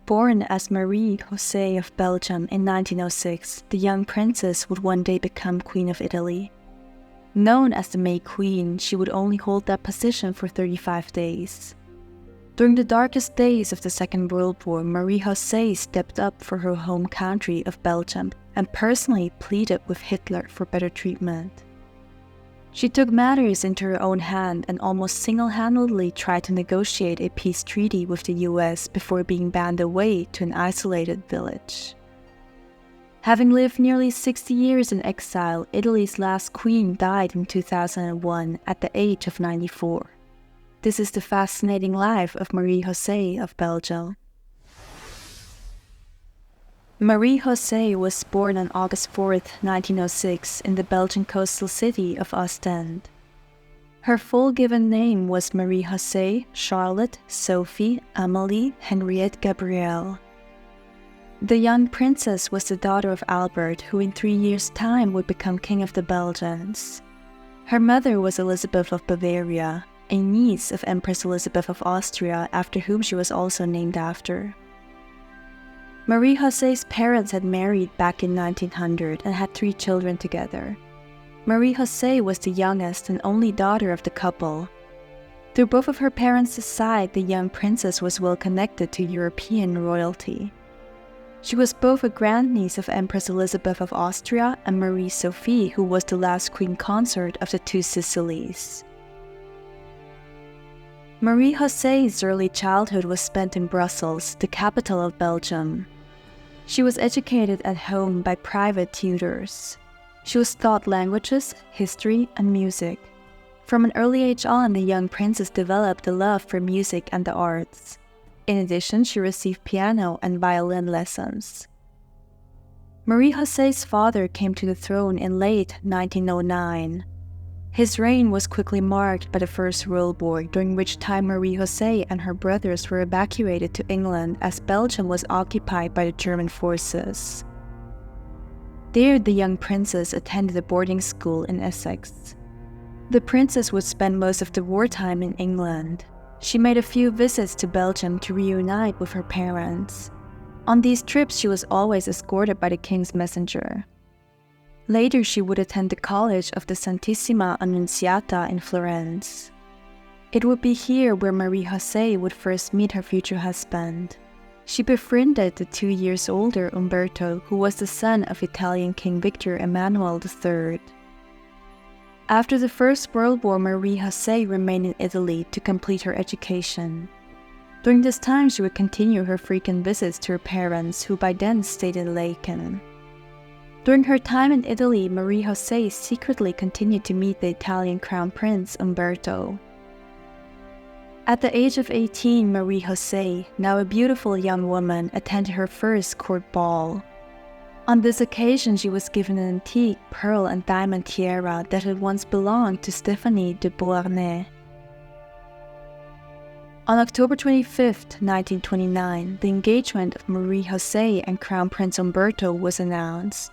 Born as Marie-José of Belgium in 1906, the young princess would one day become Queen of Italy. Known as the May Queen, she would only hold that position for 35 days. During the darkest days of the Second World War, Marie-José stepped up for her home country of Belgium and personally pleaded with Hitler for better treatment. She took matters into her own hand and almost single-handedly tried to negotiate a peace treaty with the US before being banned away to an isolated village. Having lived nearly 60 years in exile, Italy's last queen died in 2001 at the age of 94. This is the fascinating life of Marie-José of Belgium. Marie-José was born on August 4, 1906, in the Belgian coastal city of Ostend. Her full given name was Marie-José Charlotte Sophie Amélie Henriette Gabrielle. The young princess was the daughter of Albert, who in 3 years' time would become King of the Belgians. Her mother was Elizabeth of Bavaria, a niece of Empress Elizabeth of Austria, after whom she was also named after. Marie-José's parents had married back in 1900 and had 3 children together. Marie-José was the youngest and only daughter of the couple. Through both of her parents' side, the young princess was well connected to European royalty. She was both a grandniece of Empress Elizabeth of Austria and Marie-Sophie, who was the last queen consort of the 2 Sicilies. Marie-José's early childhood was spent in Brussels, the capital of Belgium. She was educated at home by private tutors. She was taught languages, history, and music. From an early age on, the young princess developed a love for music and the arts. In addition, she received piano and violin lessons. Marie-José's father came to the throne in late 1909. His reign was quickly marked by the First World War, during which time Marie-José and her brothers were evacuated to England as Belgium was occupied by the German forces. There, the young princess attended a boarding school in Essex. The princess would spend most of the wartime in England. She made a few visits to Belgium to reunite with her parents. On these trips, she was always escorted by the king's messenger. Later, she would attend the College of the Santissima Annunziata in Florence. It would be here where Marie-José would first meet her future husband. She befriended the 2 years older Umberto, who was the son of Italian King Victor Emmanuel III. After the First World War, Marie-José remained in Italy to complete her education. During this time, she would continue her frequent visits to her parents, who by then stayed in Laeken. During her time in Italy, Marie-José secretly continued to meet the Italian Crown Prince Umberto. At the age of 18, Marie-José, now a beautiful young woman, attended her first court ball. On this occasion, she was given an antique pearl and diamond tiara that had once belonged to Stéphanie de Beauharnais. On October 25, 1929, the engagement of Marie-José and Crown Prince Umberto was announced.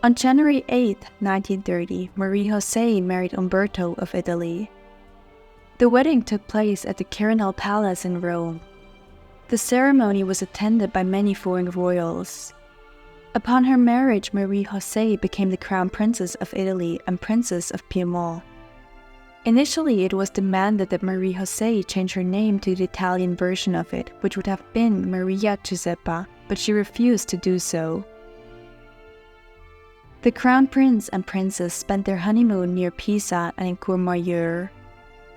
On January 8, 1930, Marie-José married Umberto of Italy. The wedding took place at the Quirinal Palace in Rome. The ceremony was attended by many foreign royals. Upon her marriage, Marie-José became the Crown Princess of Italy and Princess of Piedmont. Initially, it was demanded that Marie-José change her name to the Italian version of it, which would have been Maria Giuseppa, but she refused to do so. The Crown Prince and Princess spent their honeymoon near Pisa and in Courmayeur.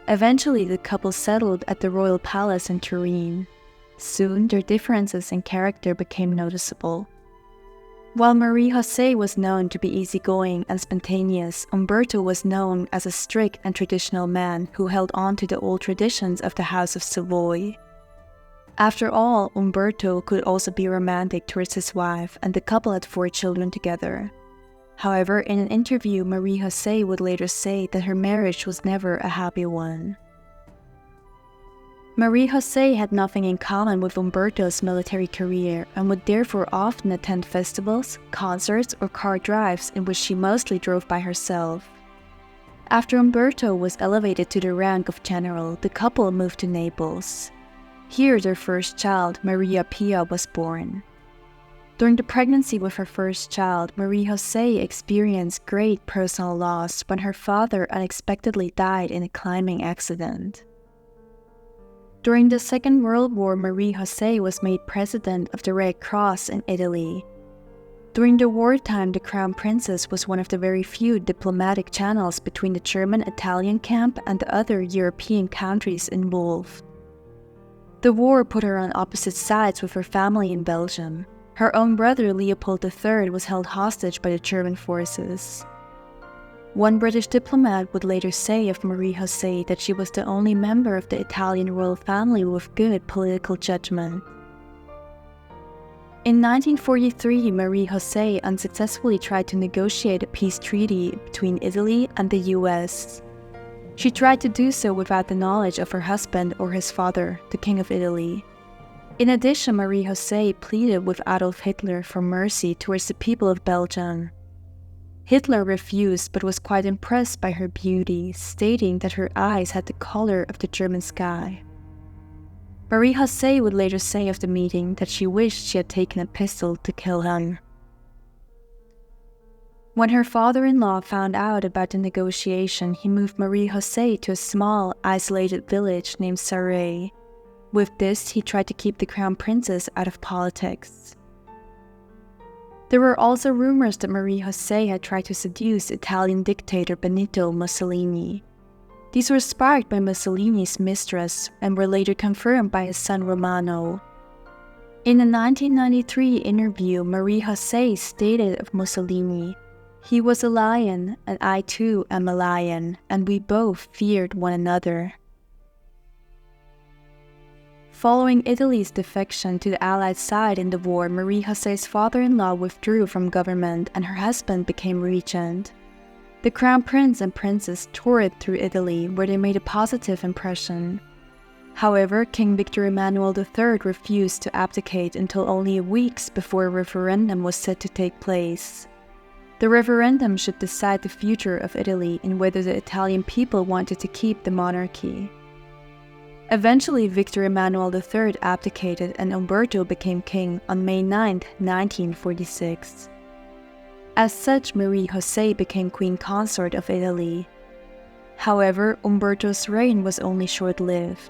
Eventually, the couple settled at the royal palace in Turin. Soon, their differences in character became noticeable. While Marie-José was known to be easygoing and spontaneous, Umberto was known as a strict and traditional man who held on to the old traditions of the House of Savoy. After all, Umberto could also be romantic towards his wife, and the couple had 4 children together. However, in an interview, Marie-José would later say that her marriage was never a happy one. Marie-José had nothing in common with Umberto's military career and would therefore often attend festivals, concerts, or car drives in which she mostly drove by herself. After Umberto was elevated to the rank of general, the couple moved to Naples. Here their first child, Maria Pia, was born. During the pregnancy with her first child, Marie-José experienced great personal loss when her father unexpectedly died in a climbing accident. During the Second World War, Marie-José was made president of the Red Cross in Italy. During the wartime, the Crown Princess was one of the very few diplomatic channels between the German-Italian camp and the other European countries involved. The war put her on opposite sides with her family in Belgium. Her own brother Leopold III was held hostage by the German forces. One British diplomat would later say of Marie-José that she was the only member of the Italian royal family with good political judgment. In 1943, Marie-José unsuccessfully tried to negotiate a peace treaty between Italy and the US. She tried to do so without the knowledge of her husband or his father, the King of Italy. In addition, Marie-José pleaded with Adolf Hitler for mercy towards the people of Belgium. Hitler refused but was quite impressed by her beauty, stating that her eyes had the color of the German sky. Marie-José would later say of the meeting that she wished she had taken a pistol to kill him. When her father-in-law found out about the negotiation, he moved Marie-José to a small, isolated village named Sarray. With this, he tried to keep the crown princess out of politics. There were also rumors that Marie-José had tried to seduce Italian dictator Benito Mussolini. These were sparked by Mussolini's mistress and were later confirmed by his son Romano. In a 1993 interview, Marie-José stated of Mussolini, "He was a lion, and I too am a lion, and we both feared one another." Following Italy's defection to the Allied side in the war, Marie-José's father-in-law withdrew from government and her husband became regent. The crown prince and princess toured through Italy, where they made a positive impression. However, King Victor Emmanuel III refused to abdicate until only weeks before a referendum was set to take place. The referendum should decide the future of Italy and whether the Italian people wanted to keep the monarchy. Eventually, Victor Emmanuel III abdicated and Umberto became king on May 9, 1946. As such, Marie-José became queen consort of Italy. However, Umberto's reign was only short-lived.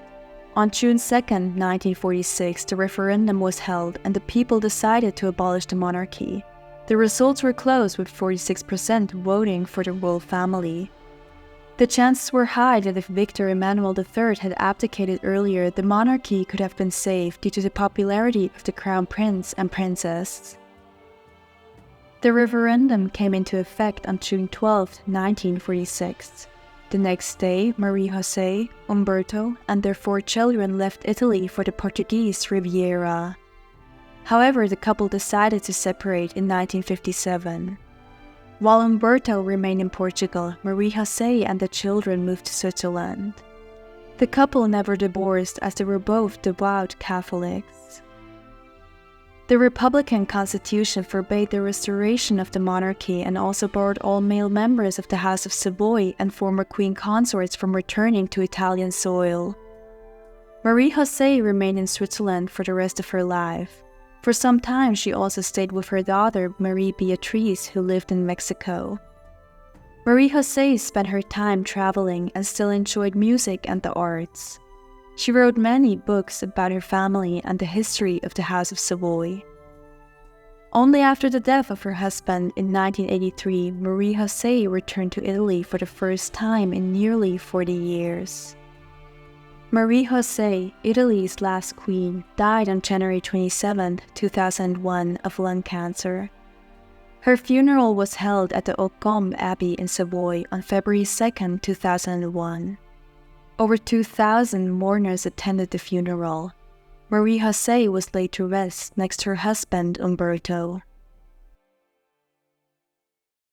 On June 2, 1946, the referendum was held and the people decided to abolish the monarchy. The results were close, with 46% voting for the royal family. The chances were high that if Victor Emmanuel III had abdicated earlier, the monarchy could have been saved due to the popularity of the crown prince and princess. The referendum came into effect on June 12, 1946. The next day, Marie-José, Umberto, and their 4 children left Italy for the Portuguese Riviera. However, the couple decided to separate in 1957. While Umberto remained in Portugal, Marie-José and the children moved to Switzerland. The couple never divorced as they were both devout Catholics. The Republican Constitution forbade the restoration of the monarchy and also barred all male members of the House of Savoy and former queen consorts from returning to Italian soil. Marie-José remained in Switzerland for the rest of her life. For some time, she also stayed with her daughter, Marie Beatrice, who lived in Mexico. Marie-José spent her time traveling and still enjoyed music and the arts. She wrote many books about her family and the history of the House of Savoy. Only after the death of her husband in 1983, Marie-José returned to Italy for the first time in nearly 40 years. Marie-José, Italy's last queen, died on January 27, 2001 of lung cancer. Her funeral was held at the Hautecombe Abbey in Savoy on February 2, 2001. Over 2,000 mourners attended the funeral. Marie-José was laid to rest next to her husband Umberto.